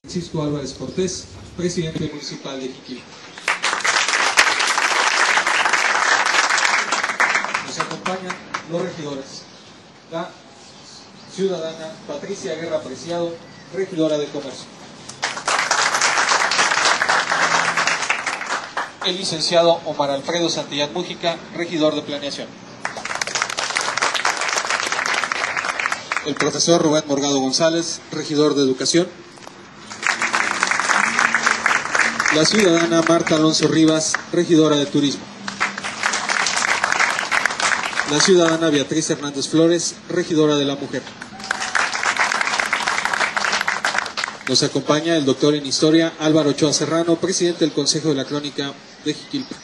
Francisco Álvarez Cortés, presidente municipal de Jiquilpan. Nos acompañan los regidores. La ciudadana Patricia Guerra Preciado, regidora de Comercio. El licenciado Omar Alfredo Santillán Mújica, regidor de Planeación. El profesor Rubén Morgado González, regidor de Educación. La ciudadana Marta Alonso Rivas, regidora de Turismo. La ciudadana Beatriz Hernández Flores, regidora de la Mujer. Nos acompaña el doctor en Historia Álvaro Ochoa Serrano, presidente del Consejo de la Crónica de Jiquilpan.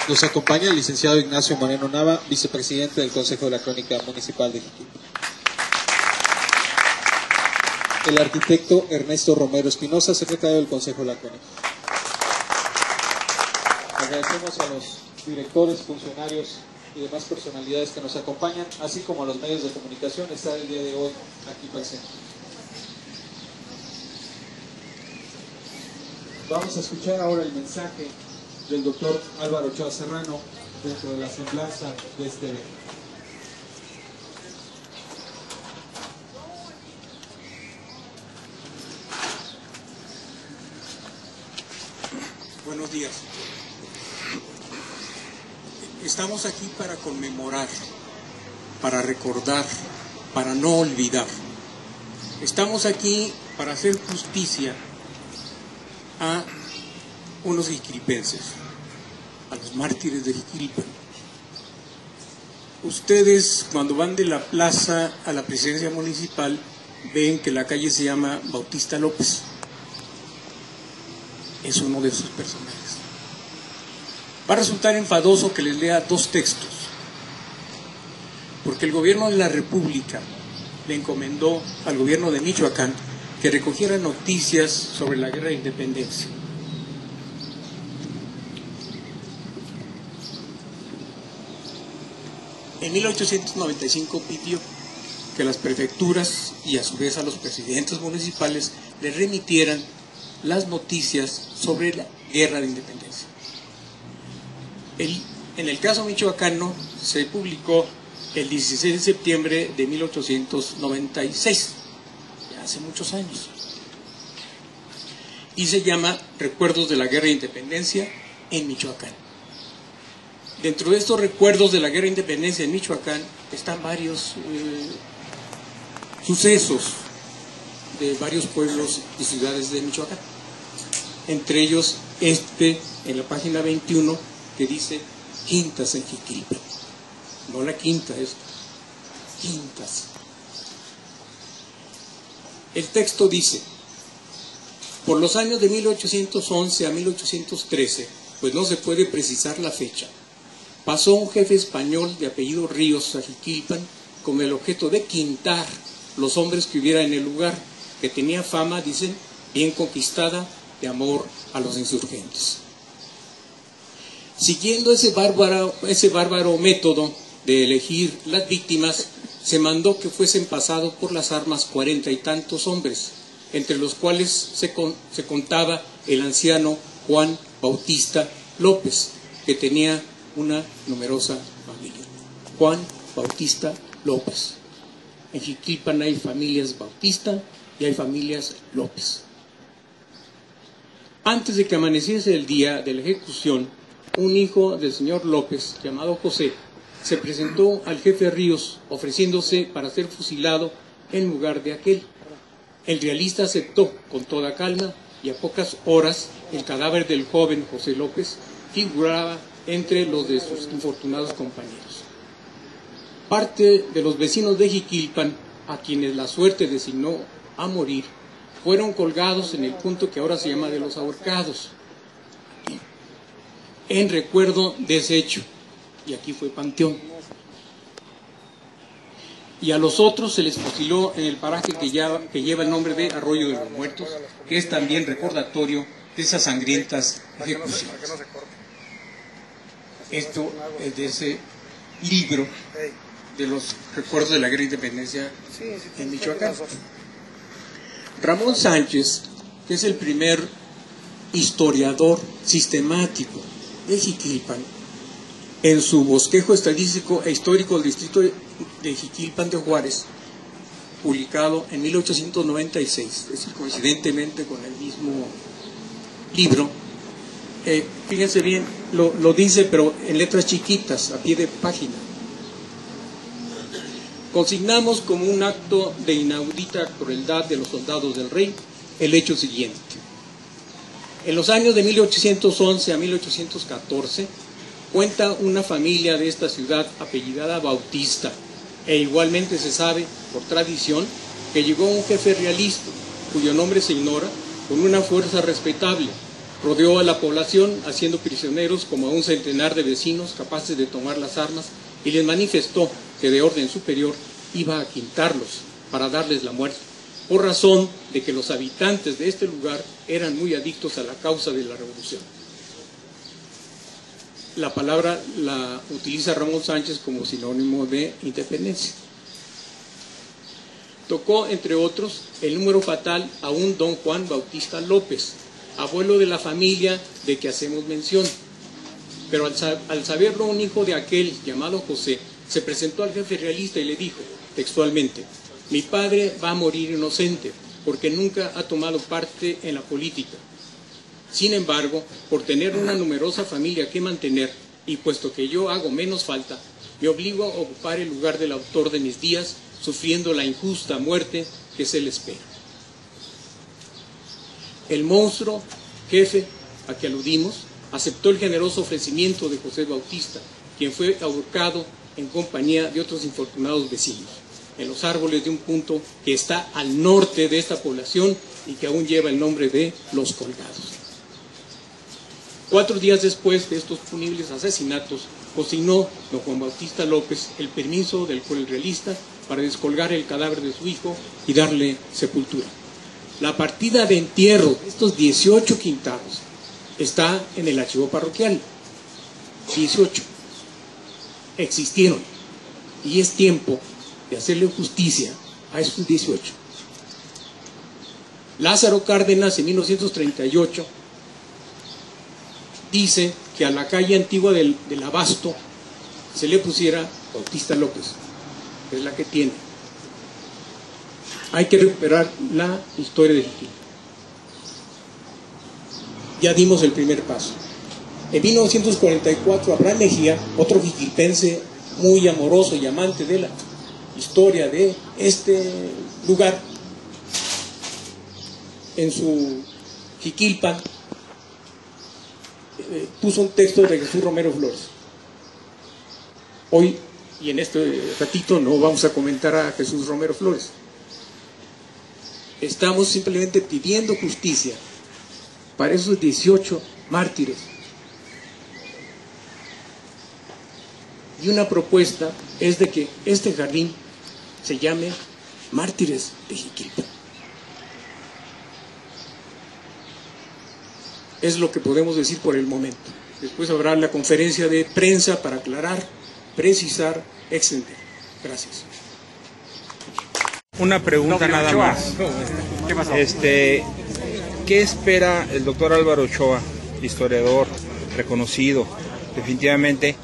Nos acompaña el licenciado Ignacio Moreno Nava, vicepresidente del Consejo de la Crónica Municipal de Jiquilpan. El arquitecto Ernesto Romero Espinosa, secretario del Consejo de la Crónica. Agradecemos a los directores, funcionarios y demás personalidades que nos acompañan, así como a los medios de comunicación, estar el día de hoy aquí presentes. Vamos a escuchar ahora el mensaje del doctor Álvaro Ochoa Serrano dentro de la semblanza de este evento. Buenos días. Estamos aquí para conmemorar, para recordar, para no olvidar. Estamos aquí para hacer justicia a unos jiquilpenses, a los mártires de Jiquilpan. Ustedes, cuando van de la plaza a la presidencia municipal, ven que la calle se llama Bautista López. Es uno de sus personajes. Va a resultar enfadoso que les lea dos textos, porque el gobierno de la República le encomendó al gobierno de Michoacán que recogiera noticias sobre la guerra de independencia. En 1895 pidió que las prefecturas y a su vez a los presidentes municipales le remitieran las noticias sobre la guerra de independencia. En el caso michoacano se publicó el 16 de septiembre de 1896, ya hace muchos años, y se llama Recuerdos de la Guerra de Independencia en Michoacán. Dentro de estos recuerdos de la Guerra de Independencia en Michoacán están varios sucesos de varios pueblos y ciudades de Michoacán. Entre ellos en la página 21, que dice Quintas en Jiquilpan. No la quinta, es Quintas. El texto dice: por los años de 1811 a 1813, pues no se puede precisar la fecha, pasó un jefe español de apellido Ríos a Jiquilpan con el objeto de quintar los hombres que hubiera en el lugar, que tenía fama, dicen, bien conquistada de amor a los insurgentes. Siguiendo ese bárbaro método de elegir las víctimas, se mandó que fuesen pasados por las armas 40 y tantos hombres, entre los cuales se contaba el anciano Juan Bautista López, que tenía una numerosa familia. Juan Bautista López. En Jiquilpan hay familias Bautista y hay familias López. Antes de que amaneciese el día de la ejecución, un hijo del señor López, llamado José, se presentó al jefe Ríos ofreciéndose para ser fusilado en lugar de aquel. El realista aceptó con toda calma y a pocas horas el cadáver del joven José López figuraba entre los de sus infortunados compañeros. Parte de los vecinos de Jiquilpan, a quienes la suerte designó a morir, fueron colgados en el punto que ahora se llama de los Ahorcados, en recuerdo de ese hecho, y aquí fue panteón. Y a los otros se les fusiló en el paraje que lleva el nombre de Arroyo de los Muertos, que es también recordatorio de esas sangrientas ejecuciones. Esto es de ese libro de los recuerdos de la guerra de independencia en Michoacán. Ramón Sánchez, que es el primer historiador sistemático de Jiquilpan, en su bosquejo estadístico e histórico del distrito de Jiquilpan de Juárez, publicado en 1896, es decir, coincidentemente con el mismo libro. Fíjense bien, lo dice, pero en letras chiquitas, a pie de página. Consignamos como un acto de inaudita crueldad de los soldados del rey el hecho siguiente. En los años de 1811 a 1814, cuenta una familia de esta ciudad apellidada Bautista, e igualmente se sabe, por tradición, que llegó un jefe realista, cuyo nombre se ignora, con una fuerza respetable, rodeó a la población, haciendo prisioneros como a un centenar de vecinos capaces de tomar las armas, y les manifestó que de orden superior iba a quintarlos para darles la muerte, por razón de que los habitantes de este lugar eran muy adictos a la causa de la revolución. La palabra la utiliza Ramón Sánchez como sinónimo de independencia. Tocó, entre otros, el número fatal a un don Juan Bautista López, abuelo de la familia de que hacemos mención. Pero al saberlo un hijo de aquel llamado José, se presentó al jefe realista y le dijo, textualmente, mi padre va a morir inocente, porque nunca ha tomado parte en la política. Sin embargo, por tener una numerosa familia que mantener, y puesto que yo hago menos falta, me obligo a ocupar el lugar del autor de mis días, sufriendo la injusta muerte que se le espera. El monstruo jefe a que aludimos aceptó el generoso ofrecimiento de José Bautista, quien fue ahorcado en compañía de otros infortunados vecinos, en los árboles de un punto que está al norte de esta población y que aún lleva el nombre de Los Colgados. 4 días después de estos punibles asesinatos, consignó don Juan Bautista López el permiso del juez realista para descolgar el cadáver de su hijo y darle sepultura. La partida de entierro de estos 18 quintados está en el archivo parroquial. 18 existieron y es tiempo de hacerle justicia a esos 18. Lázaro Cárdenas en 1938 dice que a la calle antigua del Abasto se le pusiera Bautista López, que es la que tiene. Hay que recuperar la historia de Jiquilpan. Ya dimos el primer paso. En 1944 Abraham Mejía, otro jiquilpense muy amoroso y amante de la historia de este lugar, en su Jiquilpan puso un texto de Jesús Romero Flores. Hoy y en este ratito no vamos a comentar a Jesús Romero Flores. Estamos simplemente pidiendo justicia para esos 18 mártires. Y una propuesta es de que este jardín se llame Mártires de Jiquilpan. Es lo que podemos decir por el momento. Después habrá la conferencia de prensa para aclarar, precisar, extender. Gracias. Una pregunta nada más. ¿Qué pasó? ¿Qué espera el doctor Álvaro Ochoa, historiador reconocido, definitivamente,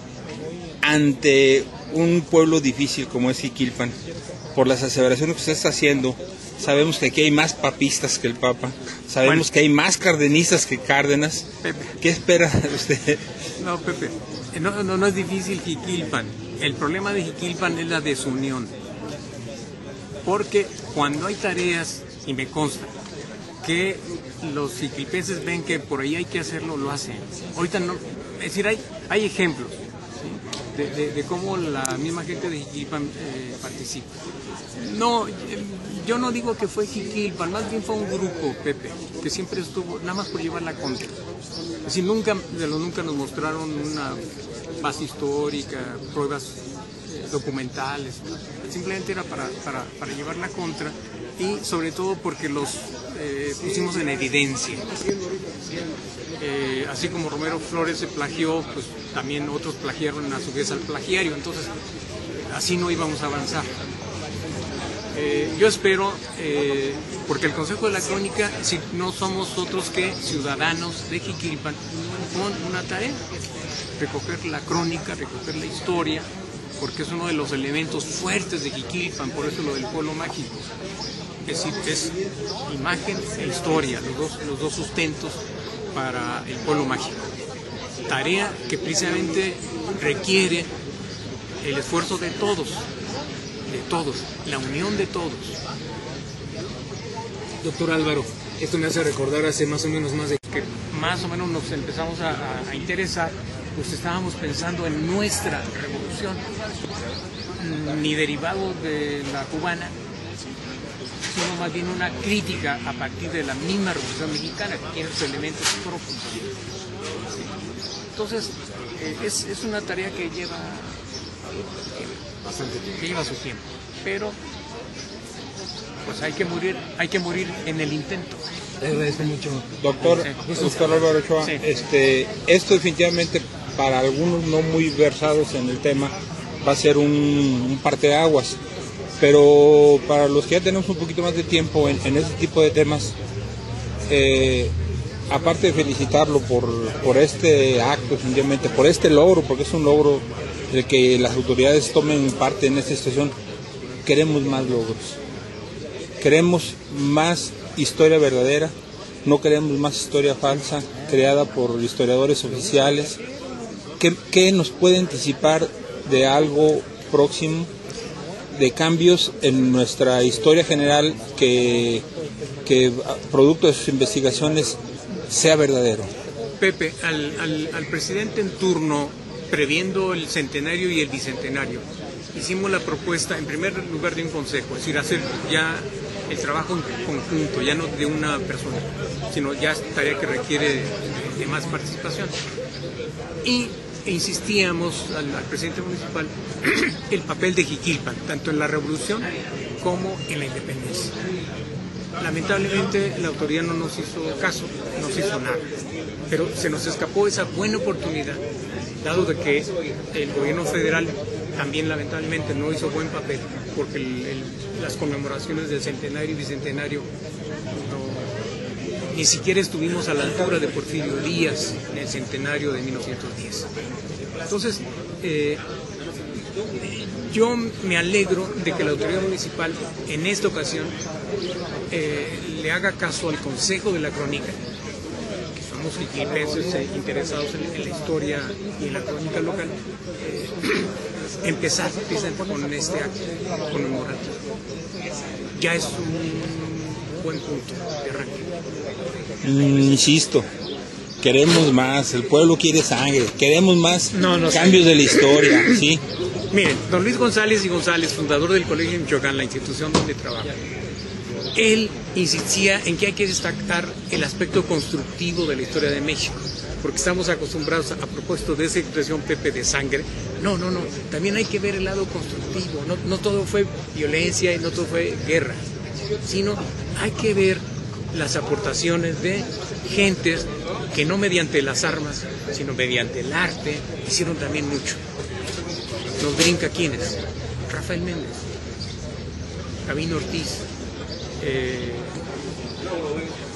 ante un pueblo difícil como es Jiquilpan, por las aseveraciones que usted está haciendo? Sabemos que aquí hay más papistas que el Papa, sabemos que hay más cardenistas que Cárdenas. Pepe. ¿Qué espera usted? No, Pepe, no es difícil Jiquilpan. El problema de Jiquilpan es la desunión. Porque cuando hay tareas, y me consta, que los jiquilpenses ven que por ahí hay que hacerlo, lo hacen. Ahorita no, es decir, hay ejemplos, ¿sí? de cómo la misma gente de Jiquilpan participa. No, yo no digo que fue Jiquilpan, más bien fue un grupo, Pepe, que siempre estuvo, nada más por llevar la contra. Es decir, nunca nos mostraron una base histórica, pruebas documentales, simplemente era para llevar la contra, y sobre todo porque los pusimos en evidencia. Así como Romero Flores se plagió, pues también otros plagiaron a su vez al plagiario, entonces así no íbamos a avanzar. Yo espero porque el Consejo de la Crónica, si no somos otros que ciudadanos de Jiquilpan, con una tarea, recoger la crónica, recoger la historia, porque es uno de los elementos fuertes de Jiquilpan, por eso lo del pueblo mágico. Es decir, es imagen e historia, los dos sustentos para el pueblo mágico. Tarea que precisamente requiere el esfuerzo de todos, la unión de todos. Doctor Álvaro, esto me hace recordar hace más o menos que más o menos nos empezamos a interesar, pues estábamos pensando en nuestra revolución, ni derivado de la cubana, sino más bien una crítica a partir de la misma revolución mexicana, que tiene sus elementos propios. Entonces, es una tarea que lleva su tiempo, pero pues hay que morir en el intento. Le agradezco mucho. Doctor Álvaro Ochoa, sí. Esto definitivamente para algunos no muy versados en el tema va a ser un parteaguas, pero para los que ya tenemos un poquito más de tiempo en este tipo de temas, aparte de felicitarlo por este acto, definitivamente, por este logro, porque es un logro de que las autoridades tomen parte en esta situación, queremos más logros. Queremos más historia verdadera, no queremos más historia falsa creada por historiadores oficiales. ¿Qué nos puede anticipar de algo próximo, de cambios en nuestra historia general que producto de sus investigaciones sea verdadero? Pepe, al presidente en turno, previendo el centenario y el bicentenario, hicimos la propuesta, en primer lugar, de un consejo, es decir, hacer ya el trabajo en conjunto, ya no de una persona, sino ya tarea que requiere de más participación. Y insistíamos al presidente municipal el papel de Jiquilpan, tanto en la revolución como en la independencia. Lamentablemente la autoridad no nos hizo caso, no se hizo nada, pero se nos escapó esa buena oportunidad, dado de que el gobierno federal también lamentablemente no hizo buen papel, porque las conmemoraciones del centenario y bicentenario ni siquiera estuvimos a la altura de Porfirio Díaz en el centenario de 1910. Entonces, yo me alegro de que la autoridad municipal en esta ocasión le haga caso al Consejo de la Crónica, que somos jiquilpenses interesados en la historia y en la crónica local, empezar precisamente con este acto conmemorativo. Ya es un buen punto de arranque. Insisto, queremos más, el pueblo quiere sangre, queremos más cambios de la historia, ¿sí? Miren, don Luis González y González, fundador del Colegio de Michoacán, la institución donde trabaja, él insistía en que hay que destacar el aspecto constructivo de la historia de México, porque estamos acostumbrados, a propósito de esa expresión, Pepe, de sangre, no, también hay que ver el lado constructivo, no todo fue violencia y no todo fue guerra, sino hay que ver las aportaciones de gentes que no mediante las armas, sino mediante el arte, hicieron también mucho. Nos brinca quiénes: Rafael Méndez, Gabino Ortiz,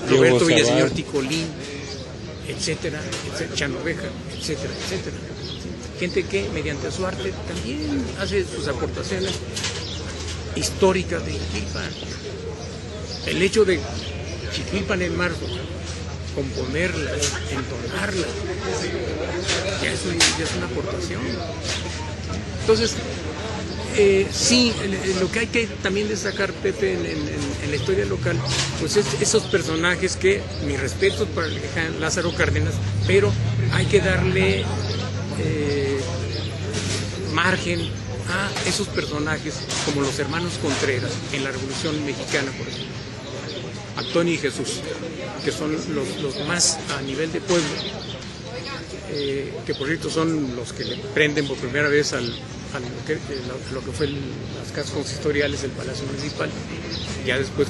Roberto Villaseñor Ticolín, etcétera, Chano Oveja, etcétera. Gente que mediante su arte también hace sus aportaciones históricas de Jiquilpan. El hecho de Jiquilpan en marzo, componerla, entonarla, ya es una aportación. Entonces, sí, lo que hay que también destacar, Pepe, en la historia local, pues es esos personajes que, mi respeto para el Lázaro Cárdenas, pero hay que darle margen a esos personajes como los hermanos Contreras en la Revolución Mexicana, por ejemplo. Antonio y Jesús, que son los más a nivel de pueblo, que por cierto son los que le prenden por primera vez a lo que fue las casas consistoriales del Palacio Municipal. Ya después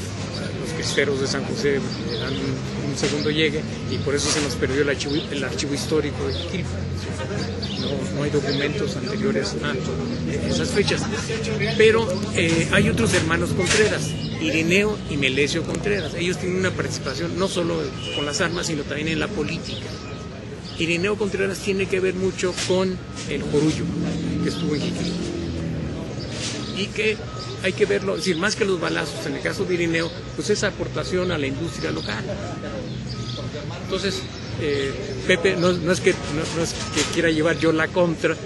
los cristeros de San José le dan un un segundo llegue, y por eso se nos perdió el archivo histórico de Jiquilpan. No hay documentos anteriores a esas fechas. Pero hay otros hermanos Contreras, Irineo y Melesio Contreras. Ellos tienen una participación no solo con las armas, sino también en la política. Irineo Contreras tiene que ver mucho con el Jorullo, que estuvo en Jiquilpan. Y que hay que verlo, es decir, más que los balazos, en el caso de Irineo, pues esa aportación a la industria local. Entonces, Pepe, no es que quiera llevar yo la contra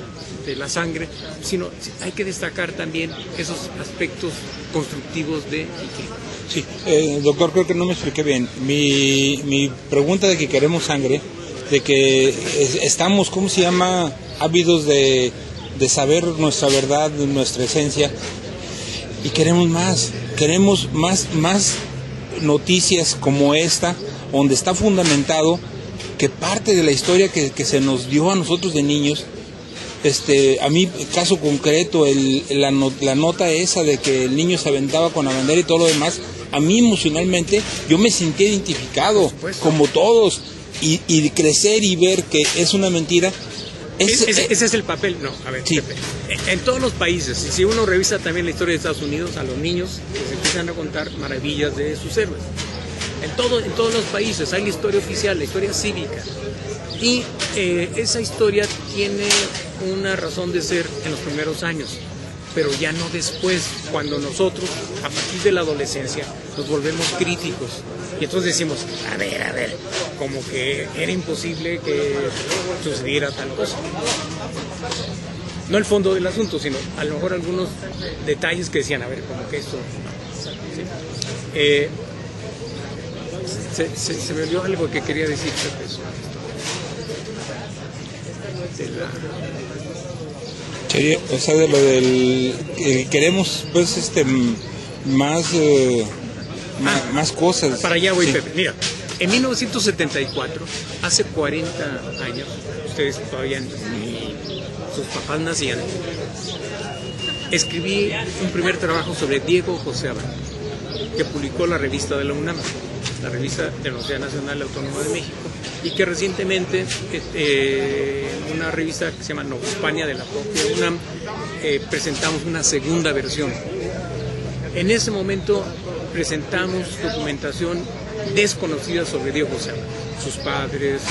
de la sangre, sino hay que destacar también esos aspectos constructivos de Jiquilpan. Sí, doctor, creo que no me expliqué bien. Mi pregunta de que queremos sangre, de que estamos, ¿cómo se llama?, ávidos de saber nuestra verdad, nuestra esencia, y queremos más noticias como esta, donde está fundamentado que parte de la historia que se nos dio a nosotros de niños, a mí, caso concreto, la nota esa de que el niño se aventaba con la bandera y todo lo demás, a mí emocionalmente yo me sentí identificado, como todos, y crecer y ver que es una mentira. Ese es el papel, no, a ver, sí. En todos los países, si uno revisa también la historia de Estados Unidos, a los niños les empiezan a contar maravillas de sus héroes. En todos los países hay la historia oficial, la historia cívica, y esa historia tiene una razón de ser en los primeros años, pero ya no después, cuando nosotros, a partir de la adolescencia, nos volvemos críticos. Y entonces decimos, a ver, como que era imposible que sucediera tal cosa. No el fondo del asunto, sino a lo mejor algunos detalles que decían, a ver, como que esto... ¿sí? Se me olvidó algo que quería decir. O sea, de lo del... queremos, pues, más cosas. Para allá voy, sí. Pepe. Mira, en 1974, hace 40 años, ustedes todavía ni sus papás nacían, escribí un primer trabajo sobre Diego José Abad, que publicó la revista de la UNAM, la revista de la Universidad Nacional Autónoma de México, y que recientemente una revista que se llama Novohispania de la propia UNAM presentamos una segunda versión. En ese momento presentamos documentación desconocida sobre Diego José Abad, sus padres,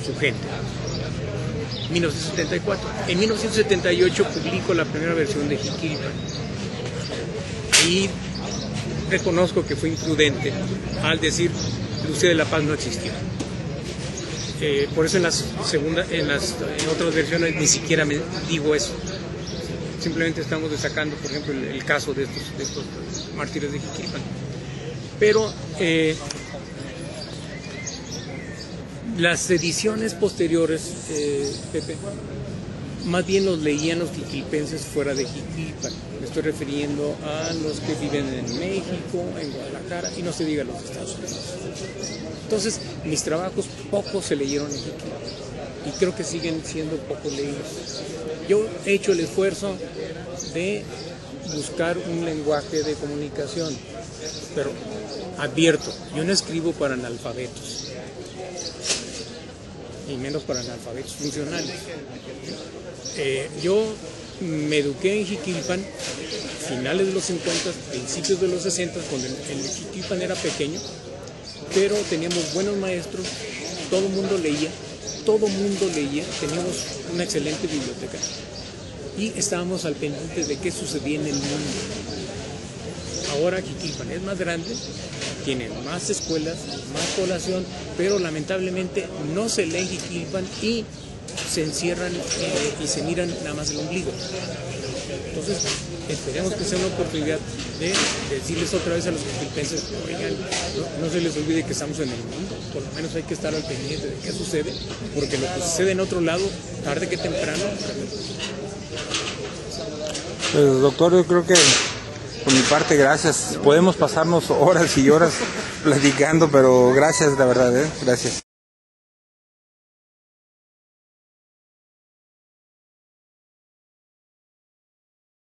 su gente. 1974. En 1978 publico la primera versión de Jiquilpan. Y reconozco que fue imprudente al decir Lucía de la Paz no existió. Por eso en otras versiones ni siquiera me digo eso. Simplemente estamos destacando, por ejemplo, el caso de estos mártires de Jiquilpan. Pero las ediciones posteriores, Pepe, más bien los leían los jiquilpenses fuera de Jiquilpan. Me estoy refiriendo a los que viven en México, en Guadalajara, y no se diga los Estados Unidos. Entonces, mis trabajos pocos se leyeron en Jiquilpan, y creo que siguen siendo poco leídos. Yo he hecho el esfuerzo de buscar un lenguaje de comunicación, pero advierto, yo no escribo para analfabetos, y menos para analfabetos funcionales. Yo me eduqué en Jiquilpan, finales de los 50, principios de los 60, cuando el Jiquilpan era pequeño, pero teníamos buenos maestros, todo el mundo leía, teníamos una excelente biblioteca y estábamos al pendiente de qué sucedía en el mundo. Ahora Jiquilpan es más grande, tiene más escuelas, más población, pero lamentablemente no se lee en Jiquilpan y se encierran y se miran nada más el ombligo. Entonces, esperemos que sea una oportunidad de decirles otra vez a los jiquilpenses, oigan, no se les olvide que estamos en el mundo, por lo menos hay que estar al pendiente de qué sucede, porque lo que sucede en otro lado, tarde que temprano. Pues, doctor, yo creo que por mi parte, gracias. Podemos pasarnos horas y horas platicando, pero gracias, la verdad, gracias.